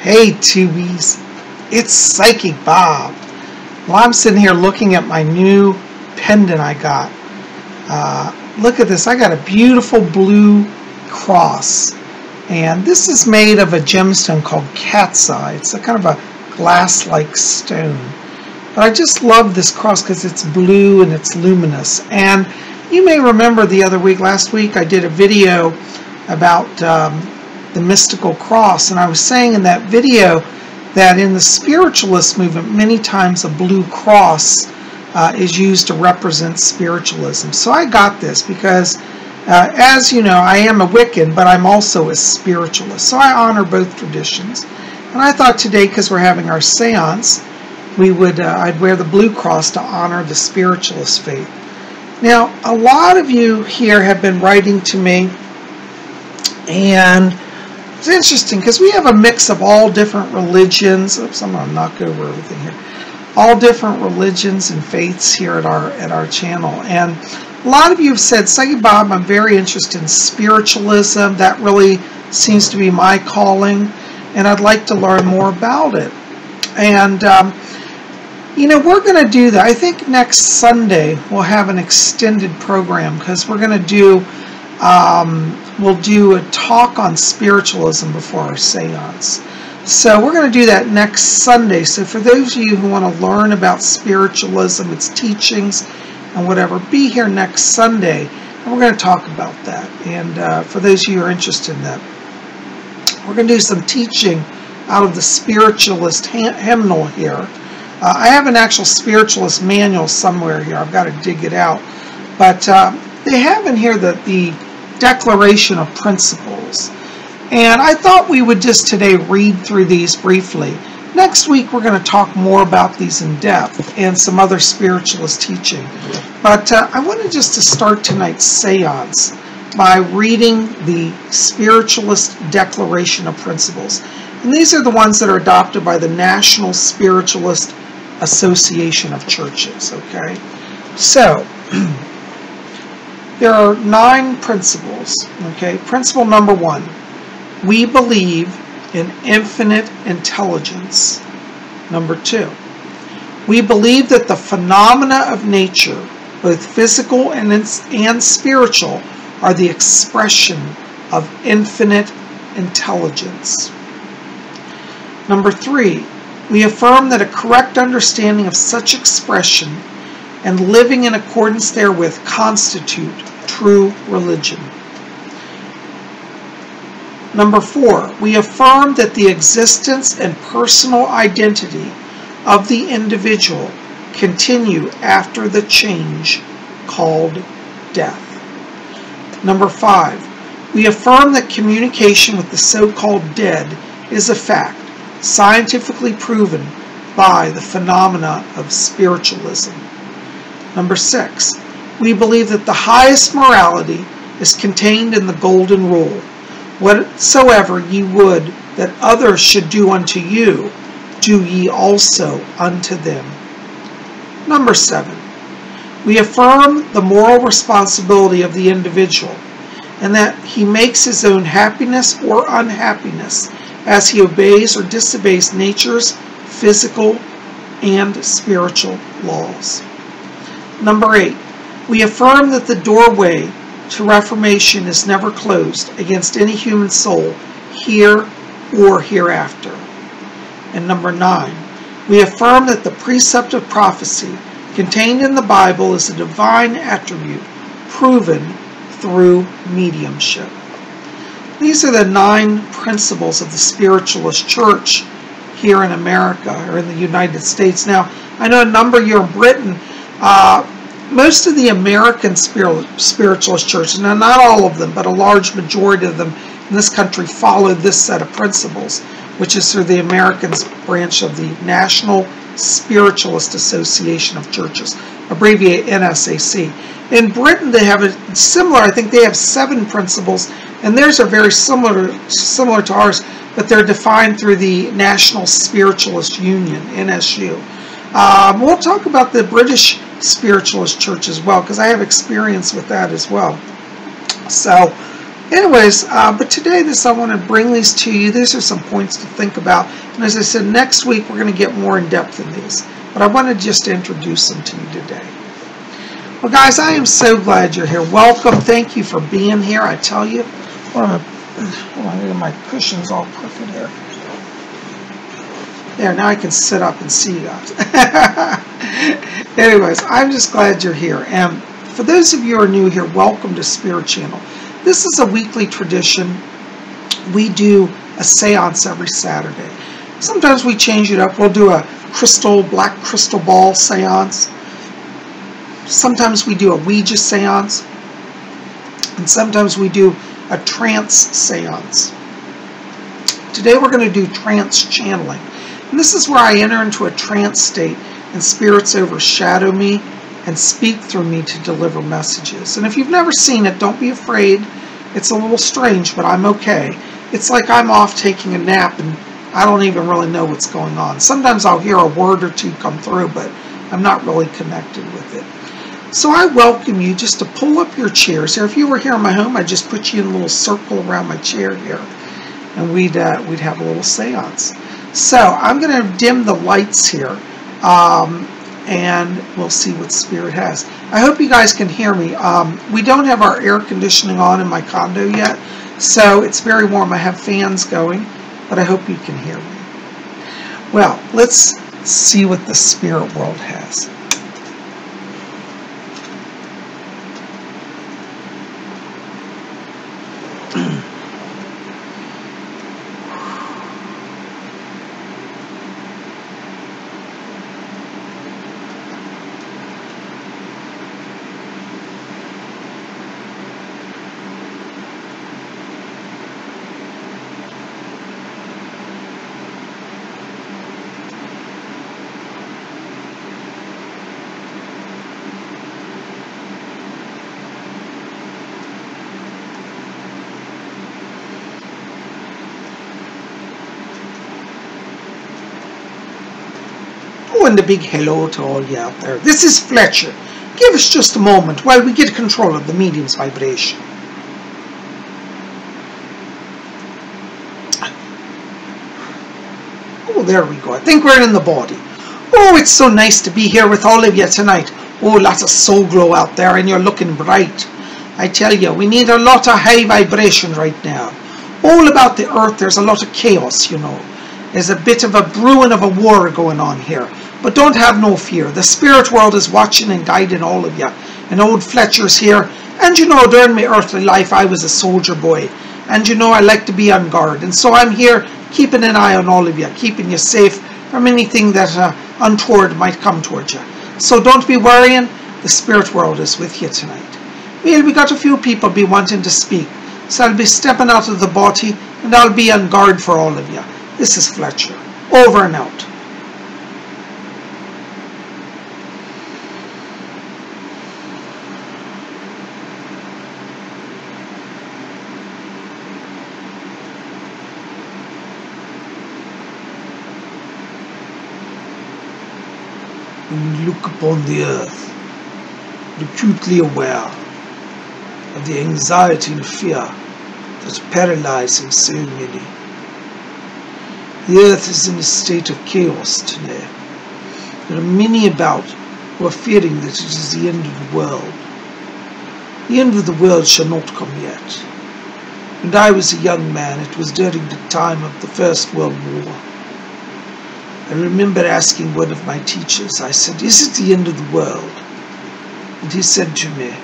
Hey Tubies, it's Psychic Bob. Well, I'm sitting here looking at my new pendant I got. Look at this, I got a beautiful blue cross. And this is made of a gemstone called cat's eye. It's a kind of a glass-like stone. But I just love this cross because it's blue and it's luminous. And you may remember the other week, last week, I did a video about the mystical cross, and I was saying in that video that in the spiritualist movement many times a blue cross is used to represent spiritualism. So I got this because as you know, I am a Wiccan, but I'm also a spiritualist, so I honor both traditions. And I thought today, because we're having our seance, I'd wear the blue cross to honor the spiritualist faith. Now, a lot of you here have been writing to me, and it's interesting because we have a mix of all different religions. Oops, I'm going to knock over everything here. All different religions and faiths here at our channel. And a lot of you have said, Psychic Bob, I'm very interested in spiritualism. That really seems to be my calling, and I'd like to learn more about it. And you know, we're going to do that. I think next Sunday we'll have an extended program because we're going to do we'll do a talk on spiritualism before our seance. So we're going to do that next Sunday. So for those of you who want to learn about spiritualism, its teachings, and whatever, be here next Sunday, and we're going to talk about that. And for those of you who are interested in that, we're going to do some teaching out of the Spiritualist hymnal here. I have an actual spiritualist manual somewhere here. I've got to dig it out. But they have in here the Declaration of Principles. And I thought we would just today read through these briefly. Next week we're going to talk more about these in depth and some other spiritualist teaching. But I wanted just to start tonight's seance by reading the Spiritualist Declaration of Principles. And these are the ones that are adopted by the National Spiritualist Association of Churches. Okay, so there are 9 principles. Okay, principle number 1, we believe in infinite intelligence. Number 2, we believe that the phenomena of nature, both physical and spiritual, are the expression of infinite intelligence. Number 3, we affirm that a correct understanding of such expression and living in accordance therewith constitute true religion. Number 4, we affirm that the existence and personal identity of the individual continue after the change called death. Number 5, we affirm that communication with the so-called dead is a fact, scientifically proven by the phenomena of spiritualism. Number 6, we believe that the highest morality is contained in the golden rule. Whatsoever ye would that others should do unto you, do ye also unto them. Number 7, we affirm the moral responsibility of the individual, and that he makes his own happiness or unhappiness as he obeys or disobeys nature's physical and spiritual laws. Number 8, we affirm that the doorway to reformation is never closed against any human soul here or hereafter. And number 9, we affirm that the precept of prophecy contained in the Bible is a divine attribute proven through mediumship. These are the 9 principles of the Spiritualist Church here in America, or in the United States. Now, I know a number of you are in Britain. Most of the American spiritualist churches, now not all of them, but a large majority of them in this country follow this set of principles, which is through the American branch of the National Spiritualist Association of Churches, abbreviated NSAC. In Britain, they have a similar, I think they have 7 principles, and theirs are very similar to ours, but they're defined through the National Spiritualist Union, NSU. We'll talk about the British Spiritualist Church as well, because I have experience with that as well. So Anyways, but today I want to bring these to you. These are some points to think about. And as I said, next week we're going to get more in depth in these. But I wanted just to introduce them to you today. Well, guys, I am so glad you're here. Welcome. Thank you for being here. I tell you. Hold on, I get my cushions all crooked here. There, now I can sit up and see you guys. Anyways, I'm just glad you're here. And for those of you who are new here, welcome to Spirit Channel. This is a weekly tradition. We do a seance every Saturday. Sometimes we change it up. We'll do a black crystal ball seance. Sometimes we do a Ouija seance. And sometimes we do a trance seance. Today we're going to do trance channeling. And this is where I enter into a trance state and spirits overshadow me and speak through me to deliver messages. And if you've never seen it, don't be afraid. It's a little strange, but I'm okay. It's like I'm off taking a nap and I don't even really know what's going on. Sometimes I'll hear a word or two come through, but I'm not really connected with it. So I welcome you just to pull up your chairs here. If you were here in my home, I'd just put you in a little circle around my chair here, and we'd have a little seance. So I'm going to dim the lights here, and we'll see what Spirit has. I hope you guys can hear me. We don't have our air conditioning on in my condo yet, so it's very warm. I have fans going, but I hope you can hear me. Well, let's see what the spirit world has. And a big hello to all you out there. This is Fletcher. Give us just a moment while we get control of the medium's vibration. Oh, there we go. I think we're in the body. Oh, it's so nice to be here with all of you tonight. Oh, lots of soul glow out there and you're looking bright. I tell you, we need a lot of high vibration right now. All about the earth, there's a lot of chaos, you know. There's a bit of a brewing of a war going on here. But don't have no fear. The spirit world is watching and guiding all of you. And old Fletcher's here. And you know, during my earthly life, I was a soldier boy. And you know, I like to be on guard. And so I'm here keeping an eye on all of you, keeping you safe from anything that untoward might come towards you. So don't be worrying. The spirit world is with you tonight. Well, we got a few people be wanting to speak. So I'll be stepping out of the body and I'll be on guard for all of you. This is Fletcher. Over and out. When we look upon the earth, acutely aware of the anxiety and fear that's paralyzing so many. The earth is in a state of chaos today. There are many about who are fearing that it is the end of the world. The end of the world shall not come yet. When I was a young man, it was during the time of the First World War. I remember asking one of my teachers, I said, "Is it the end of the world?" And he said to me,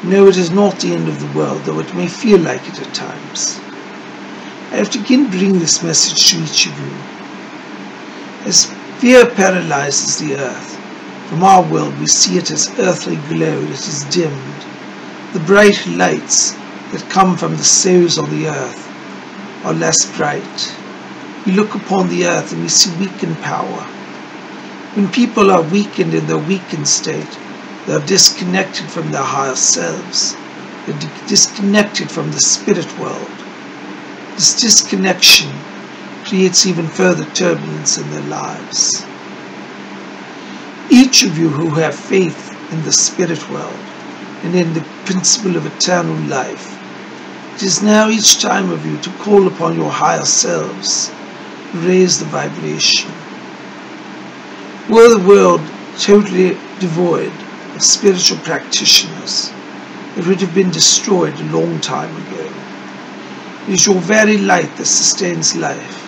"No, it is not the end of the world, though it may feel like it at times." I have to again bring this message to each of you. As fear paralyzes the earth, from our world we see it as earthly glow that is dimmed. The bright lights that come from the souls on the earth are less bright. We look upon the earth and we see weakened power. When people are weakened in their weakened state, they are disconnected from their higher selves. They're disconnected from the spirit world. This disconnection creates even further turbulence in their lives. Each of you who have faith in the spirit world and in the principle of eternal life It is now each time of you to call upon your higher selves, raise the vibration. Were the world totally devoid of spiritual practitioners, it would have been destroyed a long time ago. It is your very light that sustains life.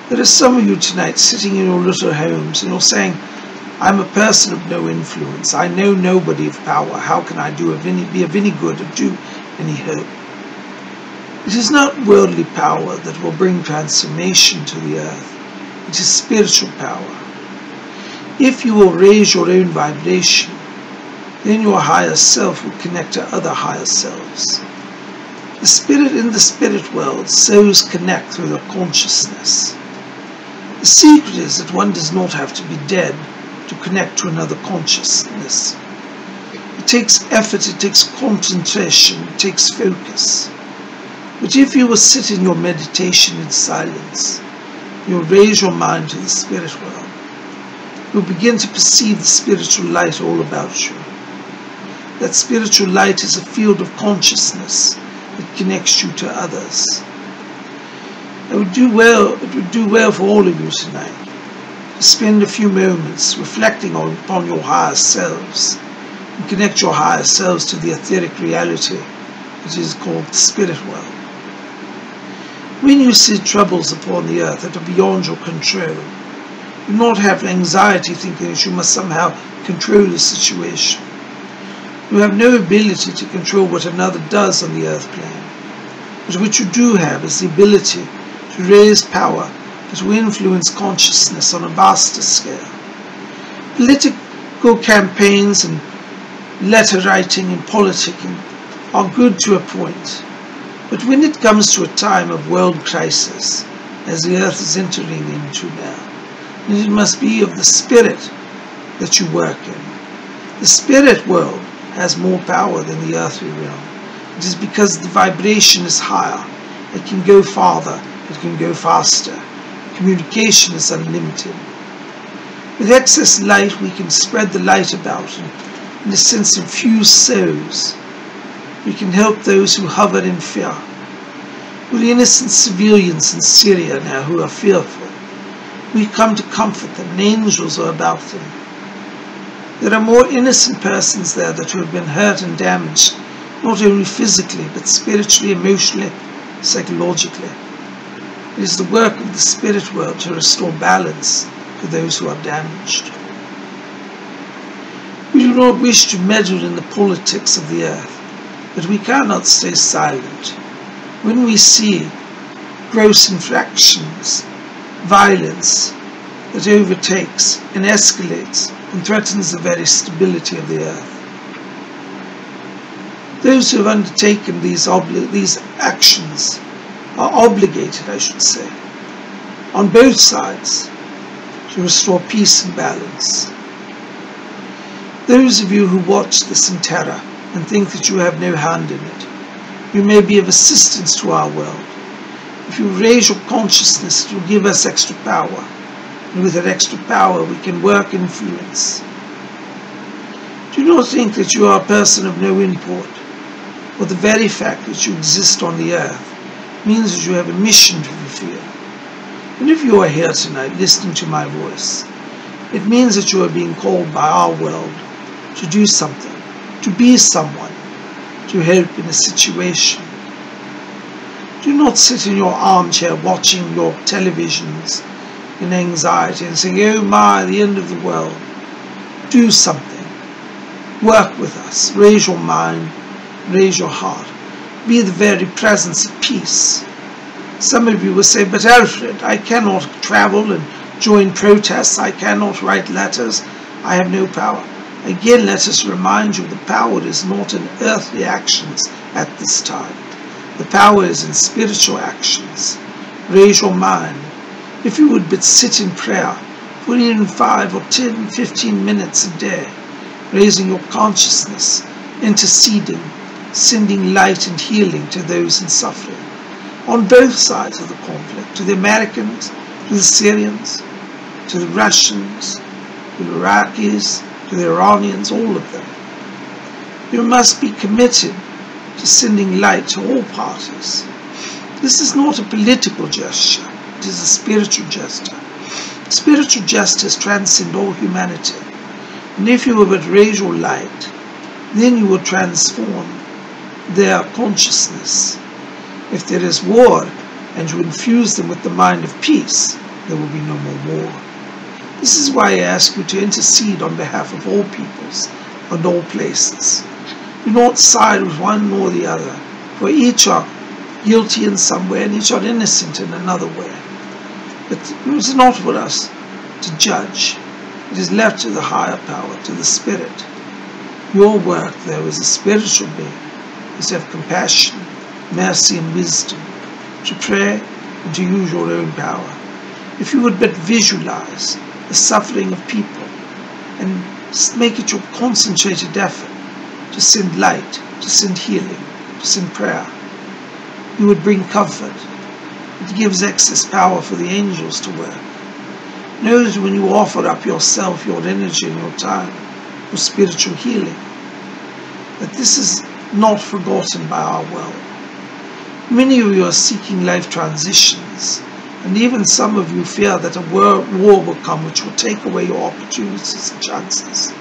There are some of you tonight sitting in your little homes and you're saying, I'm a person of no influence. I know nobody of power. How can I be of any good or do any hope? It is not worldly power that will bring transformation to the earth. It is spiritual power. If you will raise your own vibration, then your higher self will connect to other higher selves. The spirit in the spirit world souls connect through their consciousness. The secret is that one does not have to be dead to connect to another consciousness. It takes effort, it takes concentration, it takes focus. But if you will sit in your meditation in silence, you'll raise your mind to the spirit world. You'll begin to perceive the spiritual light all about you. That spiritual light is a field of consciousness that connects you to others. It would do well for all of you tonight to spend a few moments reflecting upon your higher selves and connect your higher selves to the etheric reality which is called the spirit world. When you see troubles upon the earth that are beyond your control, do not have anxiety thinking that you must somehow control the situation. You have no ability to control what another does on the earth plane, but what you do have is the ability to raise power, to influence consciousness on a vaster scale. Political campaigns and letter writing and politicking are good to a point, but when it comes to a time of world crisis, as the earth is entering into now, then it must be of the spirit that you work in. The spirit world has more power than the earthly realm. It is because the vibration is higher. It can go farther. It can go faster. Communication is unlimited. With excess light, we can spread the light about and, in a sense, infuse souls. We can help those who hover in fear. With the innocent civilians in Syria now who are fearful, we come to comfort them, and angels are about them. There are more innocent persons there that have been hurt and damaged, not only physically, but spiritually, emotionally, psychologically. It is the work of the spirit world to restore balance to those who are damaged. We do not wish to meddle in the politics of the earth, but we cannot stay silent. When we see gross infractions, violence that overtakes and escalates and threatens the very stability of the earth. Those who have undertaken these actions are obligated, I should say, on both sides to restore peace and balance. Those of you who watch this in terror and think that you have no hand in it, you may be of assistance to our world. If you raise your consciousness, it will give us extra power. And with that extra power, we can work influence. Do not think that you are a person of no import, or the very fact that you exist on the earth means that you have a mission to fulfill. And if you are here tonight listening to my voice, it means that you are being called by our world to do something, to be someone, to help in a situation. Do not sit in your armchair watching your televisions in anxiety and saying, oh my, the end of the world. Do something. Work with us. Raise your mind. Raise your heart. Be the very presence of peace. Some of you will say, but Alfred, I cannot travel and join protests. I cannot write letters. I have no power. Again, let us remind you the power is not in earthly actions at this time. The power is in spiritual actions. Raise your mind. If you would but sit in prayer, put in 5 or 10, 15 minutes a day, raising your consciousness, interceding, sending light and healing to those in suffering, on both sides of the conflict, to the Americans, to the Syrians, to the Russians, to the Iraqis, to the Iranians, all of them. You must be committed to sending light to all parties. This is not a political gesture, it is a spiritual gesture. Spiritual gestures transcend all humanity. And if you would raise your light, then you will transform their consciousness. If there is war, and you infuse them with the mind of peace, there will be no more war. This is why I ask you to intercede on behalf of all peoples and all places. Do not side with one nor the other, for each are guilty in some way and each are innocent in another way. But it is not for us to judge. It is left to the higher power, to the Spirit. Your work, though, as a spiritual being, is to have compassion, mercy, and wisdom, to pray and to use your own power. If you would but visualize the suffering of people and make it your concentrated effort to send light, to send healing, to send prayer, you would bring comfort. It gives excess power for the angels to work. Know that when you offer up yourself, your energy and your time for spiritual healing, that this is not forgotten by our world. Many of you are seeking life transitions, and even some of you fear that a war will come which will take away your opportunities and chances.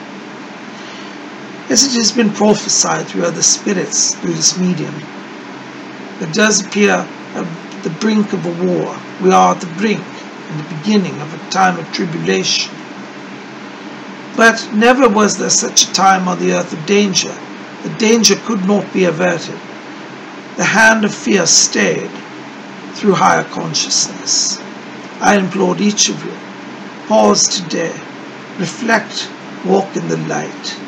As it has been prophesied through other spirits, through this medium, it does appear at the brink of a war. We are at the brink, in the beginning of a time of tribulation. But never was there such a time on the earth of danger. The danger could not be averted. The hand of fear stayed through higher consciousness. I implored each of you, pause today, reflect, walk in the light,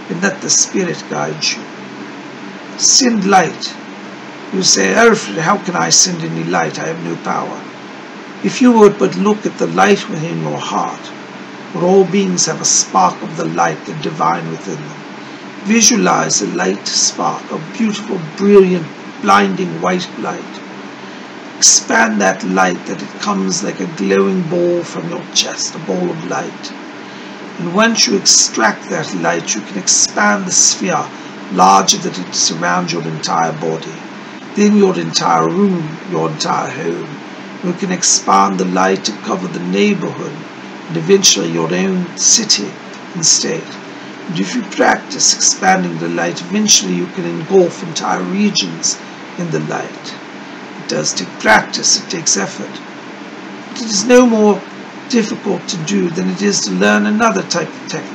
and let the Spirit guide you. Send light. You say, Alfred, how can I send any light? I have no power. If you would but look at the light within your heart, for all beings have a spark of the light, the divine within them. Visualize a light spark, a beautiful, brilliant, blinding white light. Expand that light that it comes like a glowing ball from your chest, a ball of light. And once you extract that light, you can expand the sphere larger that it surrounds your entire body, then your entire room, your entire home. You can expand the light to cover the neighborhood and eventually your own city and state. And if you practice expanding the light, eventually you can engulf entire regions in the light. It does take practice, it takes effort. But it is no more difficult to do than it is to learn another type of technique.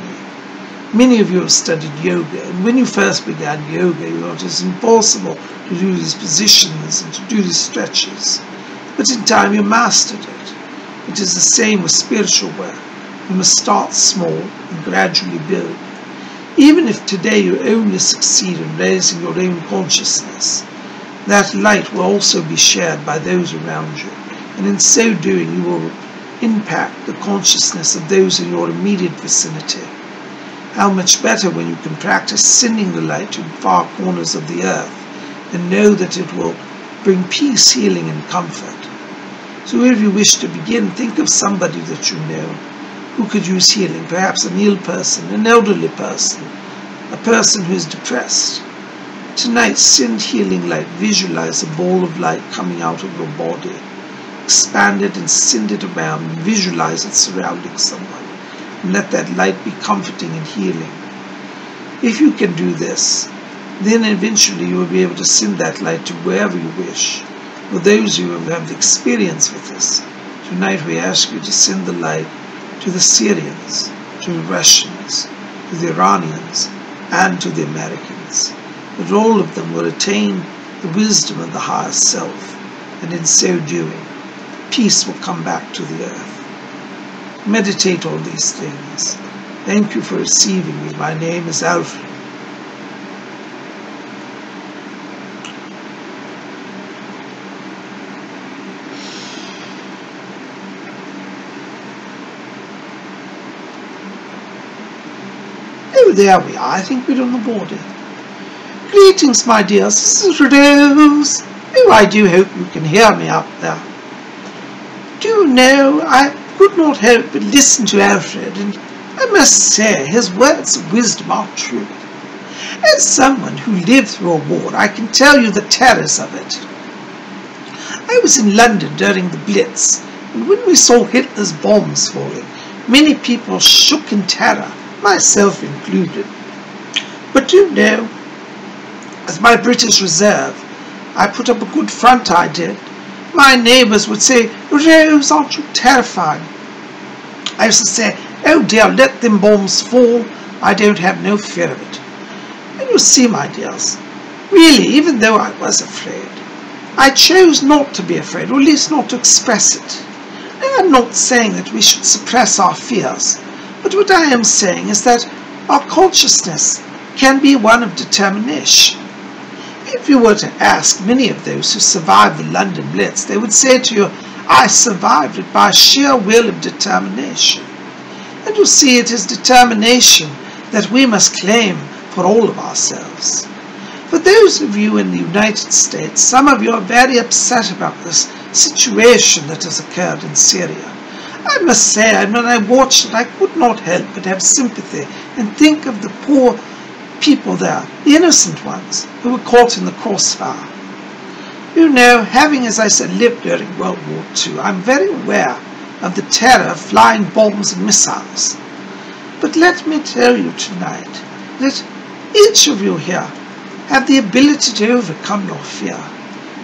Many of you have studied yoga, and when you first began yoga, you thought it was impossible to do these positions and to do these stretches. But in time you mastered it. It is the same with spiritual work. You must start small and gradually build. Even if today you only succeed in raising your own consciousness, that light will also be shared by those around you, and in so doing you will impact the consciousness of those in your immediate vicinity. How much better when you can practice sending the light to far corners of the earth and know that it will bring peace, healing, and comfort. So if you wish to begin, think of somebody that you know who could use healing, perhaps an ill person, an elderly person, a person who is depressed. Tonight, send healing light. Visualize a ball of light coming out of your body. Expand it and send it around. Visualize it surrounding someone. And let that light be comforting and healing. If you can do this, then eventually you will be able to send that light to wherever you wish. For those who have experience with this, tonight we ask you to send the light to the Syrians, to the Russians, to the Iranians, and to the Americans, that all of them will attain the wisdom of the higher self, and in so doing, peace will come back to the earth. Meditate on these things. Thank you for receiving me. My name is Alfred. Oh, there we are. I think we're on the border. Greetings, my dears. This is Rose. Oh, I do hope you can hear me up there. Do you know, I could not help but listen to Alfred, and I must say his words of wisdom are true. As someone who lived through a war, I can tell you the terrors of it. I was in London during the Blitz, and when we saw Hitler's bombs falling, many people shook in terror, myself included. But you know, as my British Reserve, I put up a good front, I did. My neighbours would say, "Rose, aren't you terrified?" I used to say, "Oh dear, let them bombs fall. I don't have no fear of it." And you see, my dears, really, even though I was afraid, I chose not to be afraid, or at least not to express it. Now, I'm not saying that we should suppress our fears, but what I am saying is that our consciousness can be one of determination. If you were to ask many of those who survived the London Blitz, they would say to you, "I survived it by sheer will of determination." And you see, it is determination that we must claim for all of ourselves. For those of you in the United States, some of you are very upset about this situation that has occurred in Syria. I must say, when I watched it, I could not help but have sympathy and think of the poor people there, the innocent ones, who were caught in the crossfire. You know, having, as I said, lived during World War II, I'm very aware of the terror of flying bombs and missiles. But let me tell you tonight that each of you here have the ability to overcome your fear.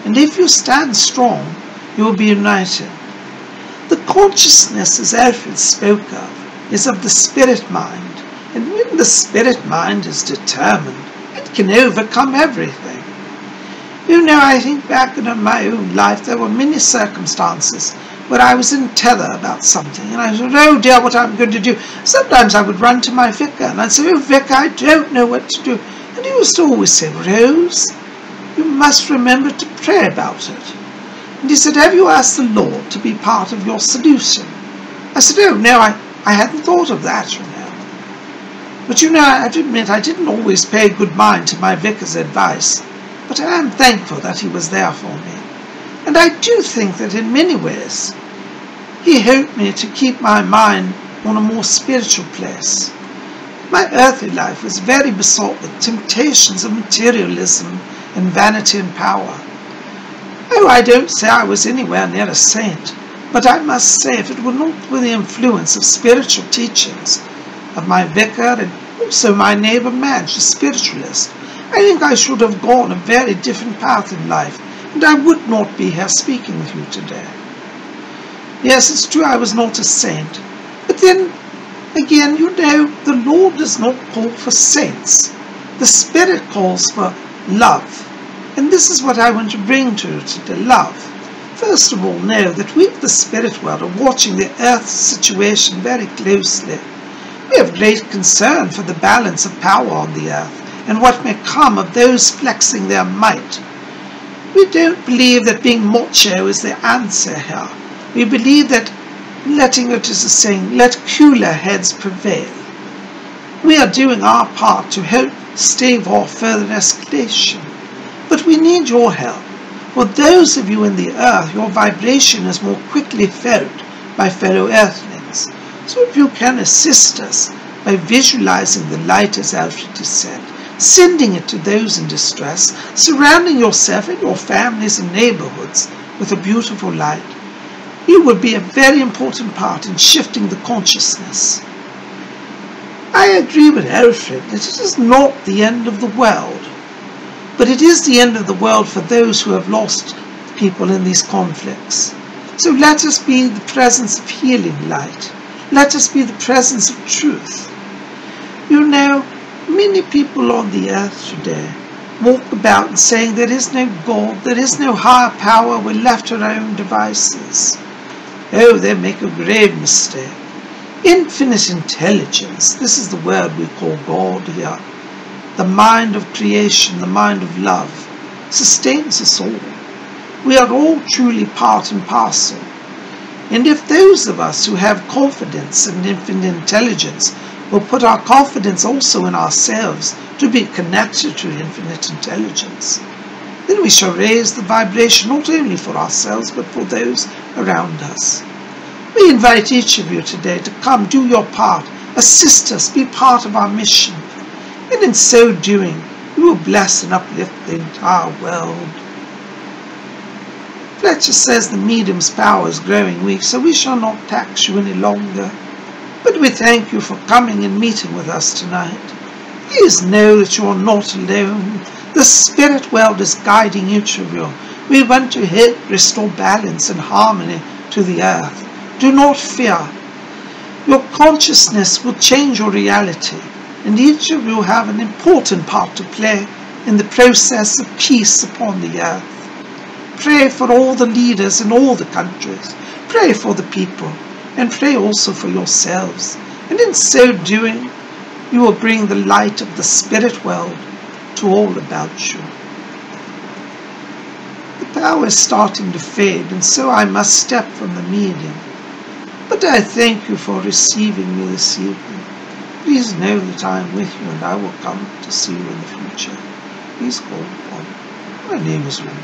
And if you stand strong, you will be united. The consciousness, as Alfred spoke of, is of the spirit mind. And when the spirit mind is determined, it can overcome everything. You know, I think back in my own life, there were many circumstances where I was in terror about something, and I thought, "Oh dear, what I'm going to do." Sometimes I would run to my vicar, and I'd say, "Oh vicar, I don't know what to do." And he used to always say, "Rose, you must remember to pray about it." And he said, "Have you asked the Lord to be part of your solution?" I said, "Oh no, I hadn't thought of that, you know." But you know, I have to admit, I didn't always pay good mind to my vicar's advice, but I am thankful that he was there for me. And I do think that in many ways, he helped me to keep my mind on a more spiritual place. My earthly life was very besought with temptations of materialism and vanity and power. Oh, I don't say I was anywhere near a saint, but I must say, if it were not for the influence of spiritual teachings, of my vicar and also my neighbour Madge, the spiritualist, I think I should have gone a very different path in life, and I would not be here speaking with you today. Yes, it's true I was not a saint, but then again, you know, the Lord does not call for saints. The Spirit calls for love. And this is what I want to bring to you today, love. First of all, know that we of the spirit world are watching the earth's situation very closely. We have great concern for the balance of power on the earth and what may come of those flexing their might. We don't believe that being macho is the answer here. We believe that letting it is a saying, let cooler heads prevail. We are doing our part to help stave off further escalation. But we need your help. For those of you in the earth, your vibration is more quickly felt by fellow earthlings. So if you can assist us by visualizing the light, as Alfred has said, sending it to those in distress, surrounding yourself and your families and neighborhoods with a beautiful light, you will be a very important part in shifting the consciousness. I agree with Alfred that it is not the end of the world, but it is the end of the world for those who have lost people in these conflicts. So let us be the presence of healing light. Let us be the presence of truth. You know, many people on the earth today walk about saying there is no God, there is no higher power, we're left to our own devices. Oh, they make a grave mistake. Infinite intelligence, this is the word we call God here. The mind of creation, the mind of love, sustains us all. We are all truly part and parcel. And if those of us who have confidence in infinite intelligence will put our confidence also in ourselves to be connected to infinite intelligence, then we shall raise the vibration not only for ourselves but for those around us. We invite each of you today to come, do your part, assist us, be part of our mission. and in so doing, you will bless and uplift the entire world. Fletcher says the medium's power is growing weak, so we shall not tax you any longer. But we thank you for coming and meeting with us tonight. Please know that you are not alone. The spirit world is guiding each of you. We want to help restore balance and harmony to the earth. Do not fear. Your consciousness will change your reality, and each of you have an important part to play in the process of peace upon the earth. Pray for all the leaders in all the countries. Pray for the people, and pray also for yourselves. And in so doing, you will bring the light of the spirit world to all about you. The power is starting to fade, and so I must step from the medium. But I thank you for receiving me this evening. Please know that I am with you, and I will come to see you in the future. Please call upon me. My name is Ron.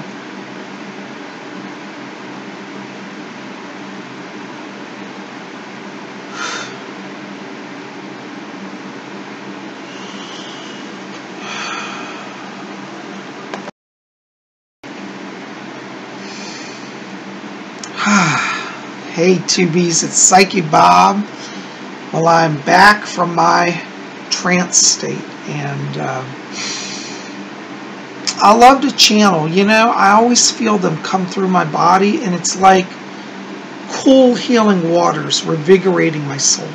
Hey 2Bs, it's Psychic Bob. Well, I'm back from my trance state, and I love to channel. You know, I always feel them come through my body, and it's like cool healing waters revigorating my soul.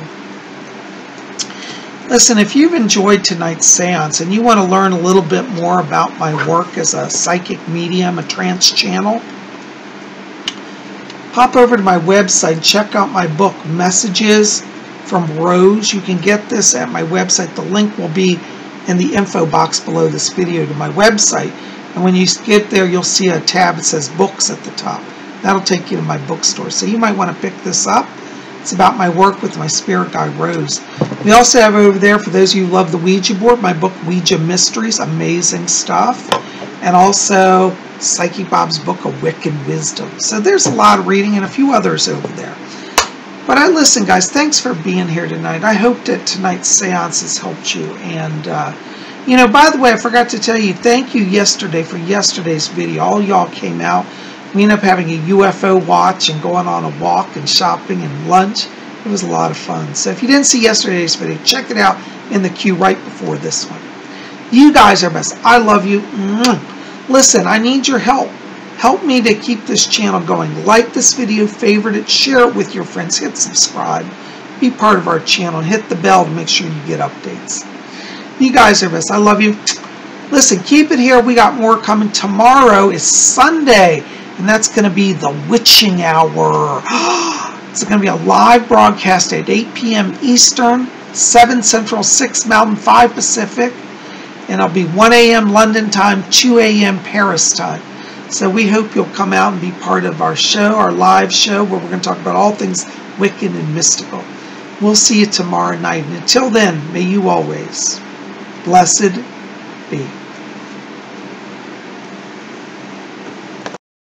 Listen, if you've enjoyed tonight's seance and you want to learn a little bit more about my work as a psychic medium, a trance channel, hop over to my website, check out my book, Messages from Rose. You can get this at my website. The link will be in the info box below this video to my website. And when you get there, you'll see a tab that says Books at the top. That'll take you to my bookstore. So you might want to pick this up. It's about my work with my spirit guide, Rose. We also have over there, for those of you who love the Ouija board, my book, Ouija Mysteries. Amazing stuff. And also Psychic Bob's book, A Wiccan Wisdom. So there's a lot of reading and a few others over there. But listen, guys, thanks for being here tonight. I hope that tonight's seance has helped you. And, you know, by the way, I forgot to tell you, thank you yesterday for yesterday's video. All y'all came out. We ended up having a UFO watch and going on a walk and shopping and lunch. It was a lot of fun. So if you didn't see yesterday's video, check it out in the queue right before this one. You guys are best. I love you. Listen, I need your help. Help me to keep this channel going. Like this video, favorite it, share it with your friends, hit subscribe, be part of our channel, and hit the bell to make sure you get updates. You guys are best. I love you. Listen, keep it here. We got more coming. Tomorrow is Sunday, and that's going to be the witching hour. It's going to be a live broadcast at 8 p.m. Eastern, 7 Central, 6 Mountain, 5 Pacific. And it'll be 1 a.m. London time, 2 a.m. Paris time. So we hope you'll come out and be part of our show, our live show, where we're going to talk about all things Wiccan and mystical. We'll see you tomorrow night. And until then, may you always blessed be.